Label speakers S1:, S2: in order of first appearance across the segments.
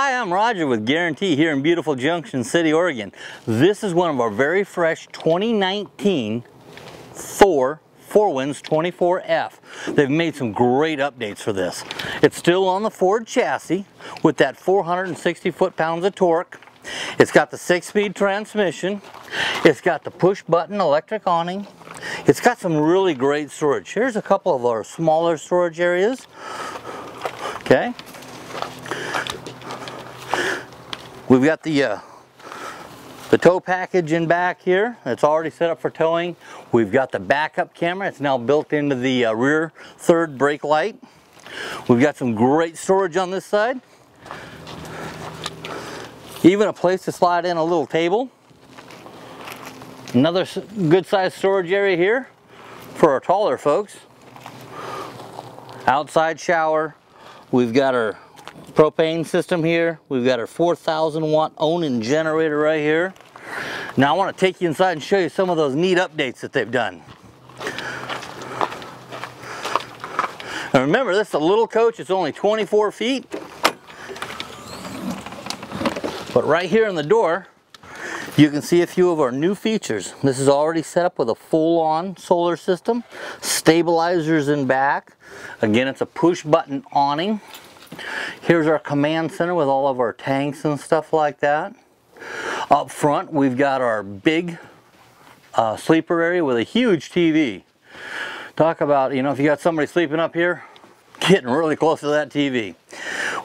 S1: Hi, I'm Roger with Guaranty here in beautiful Junction City, Oregon. This is one of our very fresh 2019 Thor 4Winds 24F. They've made some great updates for this. It's still on the Ford chassis with that 460 foot-pounds of torque. It's got the 6-speed transmission. It's got the push-button electric awning. It's got some really great storage. Here's a couple of our smaller storage areas. Okay. We've got the tow package in back here. It's already set up for towing. We've got the backup camera. It's now built into the rear third brake light. We've got some great storage on this side. Even a place to slide in a little table. Another good sized storage area here for our taller folks. Outside shower. We've got our propane system here. We've got our 4,000 watt Onan generator right here. Now I want to take you inside and show you some of those neat updates that they've done. And remember, this is a little coach. It's only 24 feet. But right here in the door, you can see a few of our new features. This is already set up with a full-on solar system, stabilizers in back. Again, it's a push-button awning. Here's our command center with all of our tanks and stuff like that. Up front, we've got our big sleeper area with a huge TV. Talk about, you know, if you got somebody sleeping up here, getting really close to that TV.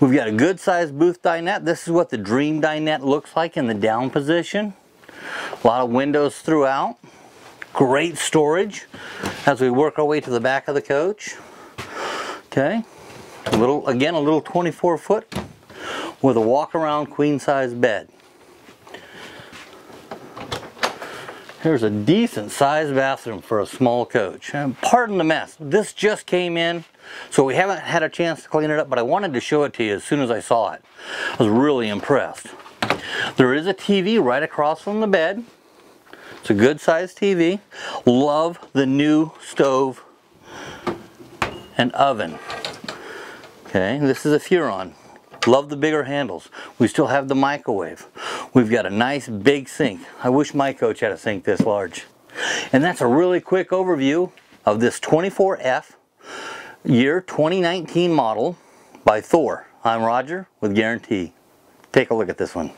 S1: We've got a good sized booth dinette. This is what the Dream dinette looks like in the down position. A lot of windows throughout. Great storage as we work our way to the back of the coach. Okay. Again, a little 24 foot with a walk around queen size bed. Here's a decent sized bathroom for a small coach. And pardon the mess. This just came in, so we haven't had a chance to clean it up, but I wanted to show it to you as soon as I saw it. I was really impressed. There is a TV right across from the bed. It's a good sized TV. Love the new stove and oven. Okay, this is a Furon. Love the bigger handles. We still have the microwave. We've got a nice big sink. I wish my coach had a sink this large. And that's a really quick overview of this 24F year 2019 model by Thor. I'm Roger with Guaranty. Take a look at this one.